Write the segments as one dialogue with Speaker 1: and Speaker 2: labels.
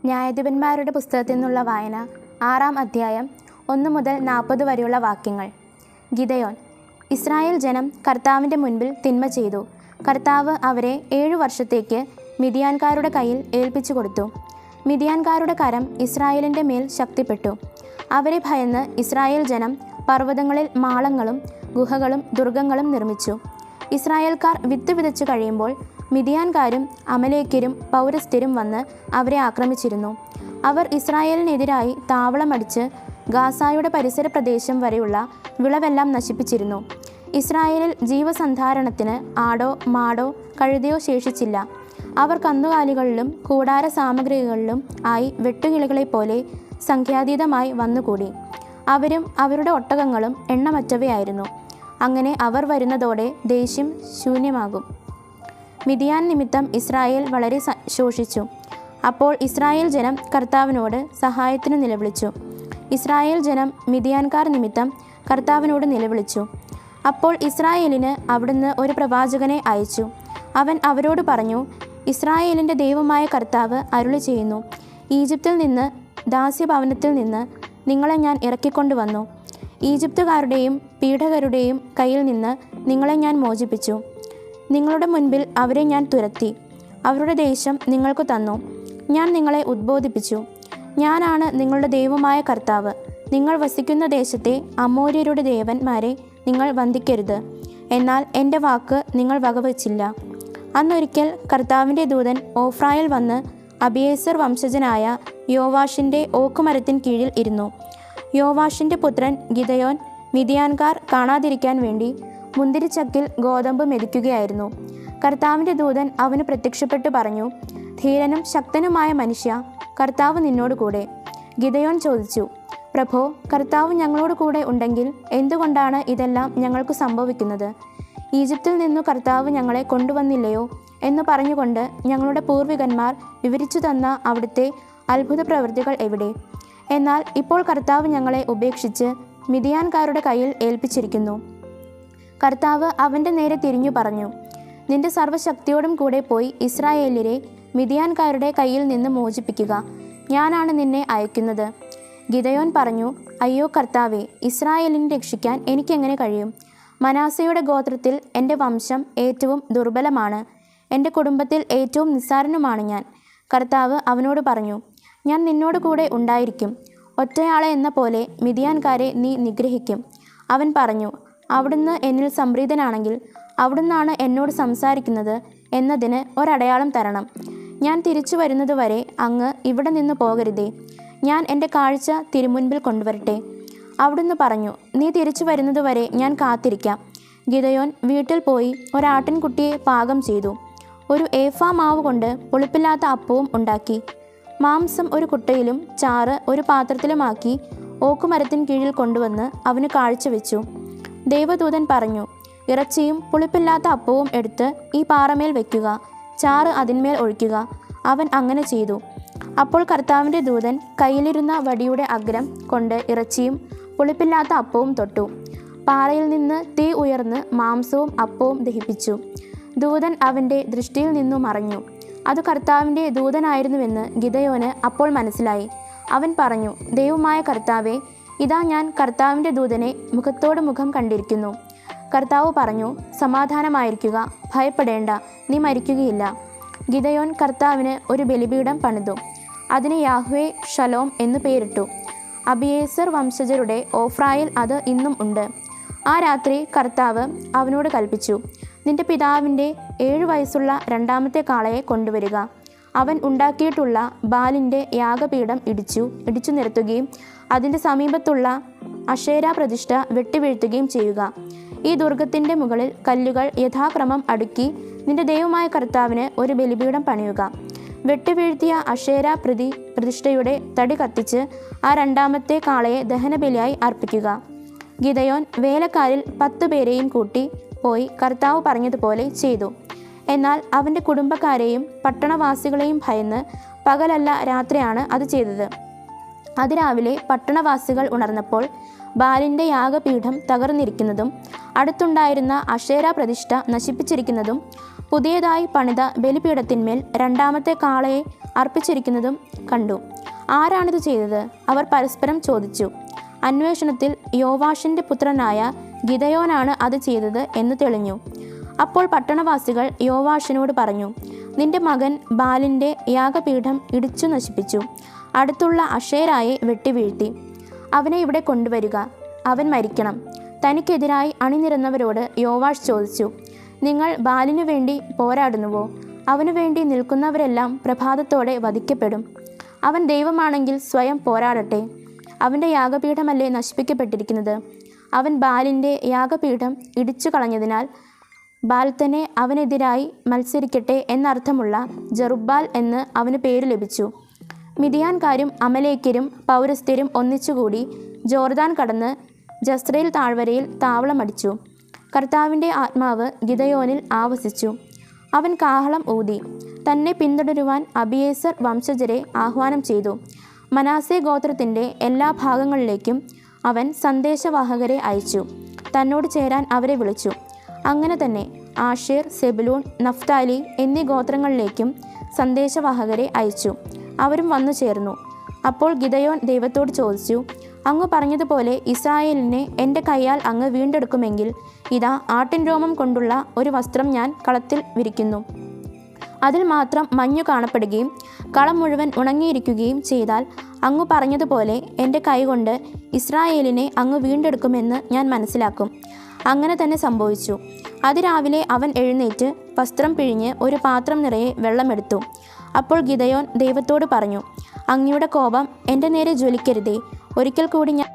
Speaker 1: ന്യായാധിപന്മാരുടെ പുസ്തകത്തിൽ നിന്നുള്ള വായന 6-ാം അധ്യായം 1 മുതൽ 40 വരെയുള്ള വാക്യങ്ങൾ. ഗിദെയോൻ. ഇസ്രായേൽ ജനം കർത്താവിൻ്റെ മുൻപിൽ തിന്മ ചെയ്തു. കർത്താവ് അവരെ 7 വർഷത്തേക്ക് മിദ്യാൻകാരുടെ കയ്യിൽ ഏൽപ്പിച്ചു കൊടുത്തു. മിദ്യാൻകാരുടെ കരം ഇസ്രായേലിൻ്റെ മേൽ ശക്തിപ്പെട്ടു. അവരെ ഭയന്ന് ഇസ്രായേൽ ജനം പർവ്വതങ്ങളിൽ മാളങ്ങളും ഗുഹകളും ദുർഗങ്ങളും നിർമ്മിച്ചു. ഇസ്രായേൽക്കാർ വിത്ത് വിതച്ചു കഴിയുമ്പോൾ മിദ്യാൻകാരും അമലേക്യരും പൗരസ്ത്യരും വന്ന് അവരെ ആക്രമിച്ചിരുന്നു. അവർ ഇസ്രായേലിനെതിരായി താവളമടിച്ച് ഗാസായുടെ പരിസര പ്രദേശം വരെയുള്ള വിളവെല്ലാം നശിപ്പിച്ചിരുന്നു. ഇസ്രായേലിൽ ജീവസന്ധാരണത്തിന് ആടോ മാടോ കഴുതയോ ശേഷിച്ചില്ല. അവർ കന്നുകാലികളിലും കൂടാര സാമഗ്രികളിലും ആയി വെട്ടുകിളികളെപ്പോലെ സംഖ്യാതീതമായി വന്നുകൂടി. അവരും അവരുടെ ഒട്ടകങ്ങളും എണ്ണമറ്റവയായിരുന്നു. അങ്ങനെ അവർ വരുന്നതോടെ ദേശം ശൂന്യമാകും. മിദ്യാൻ നിമിത്തം ഇസ്രായേൽ വളരെ ശോഷിച്ചു. അപ്പോൾ ഇസ്രായേൽ ജനം കർത്താവിനോട് സഹായത്തിന് നിലവിളിച്ചു. ഇസ്രായേൽ ജനം മിദ്യാൻകാർ നിമിത്തം കർത്താവിനോട് നിലവിളിച്ചു. അപ്പോൾ ഇസ്രായേലിന് അവിടുന്ന് ഒരു പ്രവാചകനെ അയച്ചു. അവൻ അവരോട് പറഞ്ഞു, ഇസ്രായേലിൻ്റെ ദൈവമായ കർത്താവ് അരുളി ചെയ്യുന്നു, ഈജിപ്തിൽ നിന്ന് ദാസ്യഭവനത്തിൽ നിന്ന് നിങ്ങളെ ഞാൻ ഇറക്കിക്കൊണ്ടുവന്നു. ഈജിപ്തുകാരുടെയും പീഡകരുടെയും കയ്യിൽ നിന്ന് നിങ്ങളെ ഞാൻ മോചിപ്പിച്ചു. നിങ്ങളുടെ മുൻപിൽ അവരെ ഞാൻ തുരത്തി. അവരുടെ ദേശം നിങ്ങൾക്ക് തന്നു. ഞാൻ നിങ്ങളെ ഉദ്ബോധിപ്പിച്ചു. ഞാനാണ് നിങ്ങളുടെ ദൈവമായ കർത്താവ്. നിങ്ങൾ വസിക്കുന്ന ദേശത്തെ അമോര്യരുടെ ദേവന്മാരെ നിങ്ങൾ വന്ദിക്കരുത്. എന്നാൽ എൻ്റെ വാക്ക് നിങ്ങൾ വകവച്ചില്ല. അന്നൊരിക്കൽ കർത്താവിൻ്റെ ദൂതൻ ഓഫ്രായിൽ വന്ന് അബിയേസർ വംശജനായ യോവാഷിൻ്റെ ഓക്കുമരത്തിന് കീഴിൽ ഇരുന്നു. യോവാഷിൻ്റെ പുത്രൻ ഗിദെയോൻ മിദ്യാൻകാർ കാണാതിരിക്കാൻ വേണ്ടി മുന്തിരിച്ചക്കിൽ ഗോതമ്പ് മെതിക്കുകയായിരുന്നു. കർത്താവിൻ്റെ ദൂതൻ അവന് പ്രത്യക്ഷപ്പെട്ടു പറഞ്ഞു, ധീരനും ശക്തനുമായ മനുഷ്യ, കർത്താവ് നിന്നോട് കൂടെ. ഗിദെയോൻ ചോദിച്ചു, പ്രഭോ, കർത്താവ് ഞങ്ങളോട് കൂടെ ഉണ്ടെങ്കിൽ എന്തുകൊണ്ടാണ് ഇതെല്ലാം ഞങ്ങൾക്ക് സംഭവിക്കുന്നത്? ഈജിപ്തിൽ നിന്നു കർത്താവ് ഞങ്ങളെ കൊണ്ടുവന്നില്ലയോ എന്ന് പറഞ്ഞുകൊണ്ട് ഞങ്ങളുടെ പൂർവികന്മാർ വിവരിച്ചു തന്ന അവിടുത്തെ അത്ഭുത പ്രവൃത്തികൾ എവിടെ? എന്നാൽ ഇപ്പോൾ കർത്താവ് ഞങ്ങളെ ഉപേക്ഷിച്ച് മിദ്യാൻകാരുടെ കയ്യിൽ ഏൽപ്പിച്ചിരിക്കുന്നു. കർത്താവ് അവൻ്റെ നേരെ തിരിഞ്ഞു പറഞ്ഞു, നിന്റെ സർവ്വശക്തിയോടും കൂടെ പോയി ഇസ്രായേല്യരെ മിദ്യാൻകാരുടെ കയ്യിൽ നിന്ന് മോചിപ്പിക്കുക. ഞാനാണ് നിന്നെ അയക്കുന്നത്. ഗിദെയോൻ പറഞ്ഞു, അയ്യോ കർത്താവേ, ഇസ്രായേലിനെ രക്ഷിക്കാൻ എനിക്കെങ്ങനെ കഴിയും? മനാസയുടെ ഗോത്രത്തിൽ എൻ്റെ വംശം ഏറ്റവും ദുർബലമാണ്. എൻ്റെ കുടുംബത്തിൽ ഏറ്റവും നിസ്സാരനുമാണ് ഞാൻ. കർത്താവ് അവനോട് പറഞ്ഞു, ഞാൻ നിന്നോട് കൂടെ ഉണ്ടായിരിക്കും. ഒറ്റയാളെ എന്ന പോലെ മിദ്യാൻകാരെ നീ നിഗ്രഹിക്കും. അവൻ പറഞ്ഞു, അവിടുന്ന് എന്നിൽ സംപ്രീതനാണെങ്കിൽ അവിടുന്നാണ് എന്നോട് സംസാരിക്കുന്നത് എന്നതിന് ഒരടയാളം തരണം. ഞാൻ തിരിച്ചു വരുന്നതുവരെ അങ്ങ് ഇവിടെ നിന്ന് പോകരുതേ. ഞാൻ എൻ്റെ കാഴ്ച തിരുമുൻപിൽ കൊണ്ടുവരട്ടെ. അവിടുന്ന് പറഞ്ഞു, നീ തിരിച്ചു വരുന്നതുവരെ ഞാൻ കാത്തിരിക്കാം. ഗിദെയോൻ വീട്ടിൽ പോയി ഒരാട്ടിൻകുട്ടിയെ പാകം ചെയ്തു. ഒരു ഏഫാ മാവ് കൊണ്ട് പുളിപ്പില്ലാത്ത അപ്പവും ഉണ്ടാക്കി. മാംസം ഒരു കുട്ടയിലും ചാറ് ഒരു പാത്രത്തിലുമാക്കി ഓക്കുമരത്തിന് കീഴിൽ കൊണ്ടുവന്ന് അവന് കാഴ്ചവെച്ചു. ദൈവദൂതൻ പറഞ്ഞു, ഇറച്ചിയും പുളിപ്പില്ലാത്ത അപ്പവും എടുത്ത് ഈ പാറമേൽ വയ്ക്കുക, ചാറ് അതിന്മേൽ ഒഴിക്കുക. അവൻ അങ്ങനെ ചെയ്തു. അപ്പോൾ കർത്താവിൻ്റെ ദൂതൻ കയ്യിലിരുന്ന വടിയുടെ അഗ്രം കൊണ്ട് ഇറച്ചിയും പുളിപ്പില്ലാത്ത അപ്പവും തൊട്ടു. പാറയിൽ നിന്ന് തീ ഉയർന്ന് മാംസവും അപ്പവും ദഹിപ്പിച്ചു. ദൂതൻ അവൻ്റെ ദൃഷ്ടിയിൽ നിന്നു മറഞ്ഞു. അത് കർത്താവിൻ്റെ ദൂതനായിരുന്നുവെന്ന് ഗിദെയോന് അപ്പോൾ മനസ്സിലായി. അവൻ പറഞ്ഞു, ദൈവമായ കർത്താവേ, ഇതാ ഞാൻ കർത്താവിൻ്റെ ദൂതനെ മുഖത്തോട് മുഖം കണ്ടിരിക്കുന്നു. കർത്താവ് പറഞ്ഞു, സമാധാനമായിരിക്കുക, ഭയപ്പെടേണ്ട, നീ മരിക്കുകയില്ല. ഗിദെയോൻ കർത്താവിന് ഒരു ബലിപീഠം പണിതു. അതിന് യാഹ്വേ ഷലോം എന്നു പേരിട്ടു. അബിയേസർ വംശജരുടെ ഓഫ്രായിൽ അത് ഇന്നും ഉണ്ട്. ആ രാത്രി കർത്താവ് അവനോട് കൽപ്പിച്ചു, നിന്റെ പിതാവിൻ്റെ 7 വയസ്സുള്ള രണ്ടാമത്തെ കാളയെ കൊണ്ടുവരിക. അവൻ ഉണ്ടാക്കിയിട്ടുള്ള ബാലിൻ്റെ യാഗപീഠം ഇടിച്ചു നിരത്തുകയും അതിൻ്റെ സമീപത്തുള്ള അശേരാ പ്രതിഷ്ഠ വെട്ടിവീഴ്ത്തുകയും ചെയ്യുക. ഈ ദുർഗത്തിൻ്റെ മുകളിൽ കല്ലുകൾ യഥാക്രമം അടുക്കി നിന്റെ ദൈവമായ കർത്താവിന് ഒരു ബലിപീഠം പണിയുക. വെട്ടിവീഴ്ത്തിയ അശേരാ പ്രതിഷ്ഠയുടെ തടി കത്തിച്ച് ആ രണ്ടാമത്തെ കാളയെ ദഹനബലിയായി അർപ്പിക്കുക. ഗിദെയോൻ വേലക്കാരിൽ 10 പേരെയും കൂട്ടി പോയി കർത്താവ് പറഞ്ഞതുപോലെ ചെയ്തു. എന്നാൽ അവൻ്റെ കുടുംബക്കാരെയും പട്ടണവാസികളെയും ഭയന്ന് പകലല്ല രാത്രിയാണ് അത് ചെയ്തത്. അതിരാവിലെ പട്ടണവാസികൾ ഉണർന്നപ്പോൾ ബാലിൻ്റെ യാഗപീഠം തകർന്നിരിക്കുന്നതും അടുത്തുണ്ടായിരുന്ന അശേരാ പ്രതിഷ്ഠ നശിപ്പിച്ചിരിക്കുന്നതും പുതിയതായി പണിത ബലിപീഠത്തിന്മേൽ രണ്ടാമത്തെ കാളയെ അർപ്പിച്ചിരിക്കുന്നതും കണ്ടു. ആരാണിത് ചെയ്തത്? അവർ പരസ്പരം ചോദിച്ചു. അന്വേഷണത്തിൽ യോവാഷിൻ്റെ പുത്രനായ ഗിദയോനാണ് അത് ചെയ്തത് എന്ന് തെളിഞ്ഞു. അപ്പോൾ പട്ടണവാസികൾ യോവാഷിനോട് പറഞ്ഞു, നിന്റെ മകൻ ബാലിൻ്റെ യാഗപീഠം ഇടിച്ചു നശിപ്പിച്ചു, അടുത്തുള്ള അഷേരായെ വെട്ടിവീഴ്ത്തി. അവനെ ഇവിടെ കൊണ്ടുവരിക, അവൻ മരിക്കണം. തനിക്കെതിരായി അണിനിരന്നവരോട് യോവാഷ് ചോദിച്ചു, നിങ്ങൾ ബാലിനു വേണ്ടി പോരാടുന്നുവോ? അവനു വേണ്ടി നിൽക്കുന്നവരെല്ലാം പ്രഭാതത്തോടെ വധിക്കപ്പെടും. അവൻ ദൈവമാണെങ്കിൽ സ്വയം പോരാടട്ടെ. അവൻ്റെ യാഗപീഠമല്ലേ നശിപ്പിക്കപ്പെട്ടിരിക്കുന്നത്? അവൻ ബാലിൻ്റെ യാഗപീഠം ഇടിച്ചു കളഞ്ഞതിനാൽ ബാൽ തന്നെ അവനെതിരായി മത്സരിക്കട്ടെ എന്നർത്ഥമുള്ള ജറുബ്ബാൽ എന്ന് അവന് പേര് ലഭിച്ചു. മിദിയാൻകാരും അമലേക്യരും പൗരസ്ത്യരും ഒന്നിച്ചുകൂടി ജോർദാൻ കടന്ന് ജസ്രയേൽ താഴ്വരയിൽ താവളമടിച്ചു. കർത്താവിൻ്റെ ആത്മാവ് ഗിദയോനിൽ ആവസിച്ചു. അവൻ കാഹളം ഊതി. തന്നെ പിന്തുടരുവാൻ അബിയേസർ വംശജരെ ആഹ്വാനം ചെയ്തു. മനാസെ ഗോത്രത്തിൻ്റെ എല്ലാ ഭാഗങ്ങളിലേക്കും അവൻ സന്ദേശവാഹകരെ അയച്ചു. തന്നോട് ചേരാൻ അവരെ വിളിച്ചു. അങ്ങനെ തന്നെ ആഷേർ, സെബുലൂൺ, നഫ്താലി എന്നീ ഗോത്രങ്ങളിലേക്കും സന്ദേശവാഹകരെ അയച്ചു. അവരും വന്നു ചേർന്നു. അപ്പോൾ ഗിദയോൻ ദൈവത്തോട് ചോദിച്ചു, അങ്ങ് പറഞ്ഞതുപോലെ ഇസ്രായേലിനെ എൻ്റെ കൈയാൽ അങ്ങ് വീണ്ടെടുക്കുമെങ്കിൽ ഇതാ ആട്ടിൻ രോമം കൊണ്ടുള്ള ഒരു വസ്ത്രം ഞാൻ കളത്തിൽ വിരിക്കുന്നു. അതിൽ മാത്രം മഞ്ഞു കാണപ്പെടുകയും കളം മുഴുവൻ ഉണങ്ങിയിരിക്കുകയും ചെയ്താൽ അങ്ങ് പറഞ്ഞതുപോലെ എൻ്റെ കൈകൊണ്ട് ഇസ്രായേലിനെ അങ്ങ് വീണ്ടെടുക്കുമെന്ന് ഞാൻ മനസ്സിലാക്കും. അങ്ങനെ തന്നെ സംഭവിച്ചു. അതിരാവിലെ അവൻ എഴുന്നേറ്റ് വസ്ത്രം പിഴിഞ്ഞ് ഒരു പാത്രം നിറയെ വെള്ളമെടുത്തു. അപ്പോൾ ഗിദയോൻ ദൈവത്തോട് പറഞ്ഞു, അങ്ങയുടെ കോപം എൻ്റെ നേരെ ജ്വലിക്കരുതേ. ഒരിക്കൽ കൂടി ഞാൻ.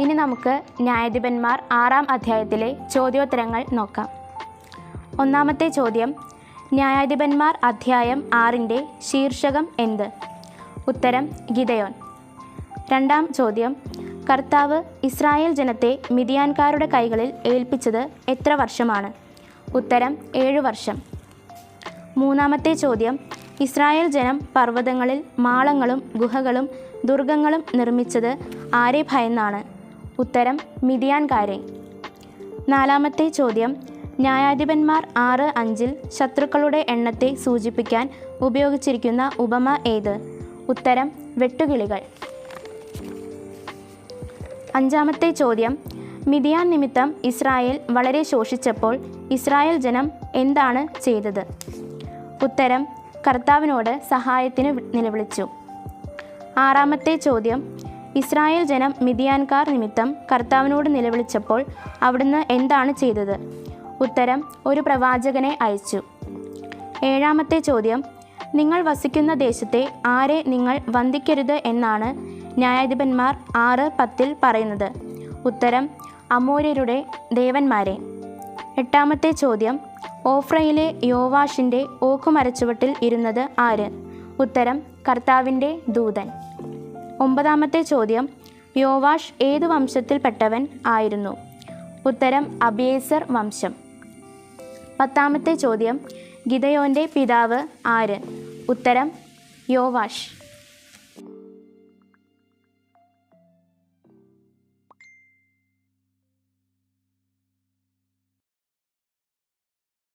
Speaker 1: ഇനി നമുക്ക് ന്യായാധിപന്മാർ 6-ാം അധ്യായത്തിലെ ചോദ്യോത്തരങ്ങൾ നോക്കാം. ഒന്നാമത്തെ ചോദ്യം, ന്യായാധിപന്മാർ അധ്യായം 6-ന്റെ ശീർഷകം എന്ത്? ഉത്തരം ഗിദയോൻ. രണ്ടാം ചോദ്യം, കർത്താവ് ഇസ്രായേൽ ജനത്തെ മിദിയാൻകാരുടെ കൈകളിൽ ഏൽപ്പിച്ചത് എത്ര വർഷമാണ്? ഉത്തരം 7 വർഷം. മൂന്നാമത്തെ ചോദ്യം, ഇസ്രായേൽ ജനം പർവ്വതങ്ങളിൽ മാളങ്ങളും ഗുഹകളും ദുർഗങ്ങളും നിർമ്മിച്ചത് ആരെ ഭയന്നാണ്? ഉത്തരം മിദിയാൻകാരെ. നാലാമത്തെ ചോദ്യം, ന്യായാധിപന്മാർ 6:5 ശത്രുക്കളുടെ എണ്ണത്തെ സൂചിപ്പിക്കാൻ ഉപയോഗിച്ചിരിക്കുന്ന ഉപമ ഏത്? ഉത്തരം വെട്ടുകിളികൾ. അഞ്ചാമത്തെ ചോദ്യം, മിദിയാൻ നിമിത്തം ഇസ്രായേൽ വളരെ ശോഷിച്ചപ്പോൾ ഇസ്രായേൽ ജനം എന്താണ് ചെയ്തത്? ഉത്തരം കർത്താവിനോട് സഹായത്തിന് നിലവിളിച്ചു. ആറാമത്തെ ചോദ്യം, ഇസ്രായേൽ ജനം മിദിയാൻകാർ നിമിത്തം കർത്താവിനോട് നിലവിളിച്ചപ്പോൾ അവിടുന്ന് എന്താണ് ചെയ്തത്? ഉത്തരം ഒരു പ്രവാചകനെ അയച്ചു. ഏഴാമത്തെ ചോദ്യം, നിങ്ങൾ വസിക്കുന്ന ദേശത്തെ ആരെ നിങ്ങൾ വന്ദിക്കരുത് എന്നാണ് ന്യായാധിപന്മാർ 6:10 പറയുന്നത്? ഉത്തരം അമോര്യരുടെ ദേവന്മാരെ. എട്ടാമത്തെ ചോദ്യം, ഓഫ്രയിലെ യോവാഷിൻ്റെ ഓക്കുമരച്ചുവട്ടിൽ ഇരുന്നത് ആര്? ഉത്തരം കർത്താവിൻ്റെ ദൂതൻ. ഒമ്പതാമത്തെ ചോദ്യം, യോവാഷ് ഏതു വംശത്തിൽപ്പെട്ടവൻ ആയിരുന്നു? ഉത്തരം അബിയേസർ വംശം. പത്താമത്തെ ചോദ്യം, ഗിദയോൻ്റെ പിതാവ് ആര്? ഉത്തരം യോവാഷ്.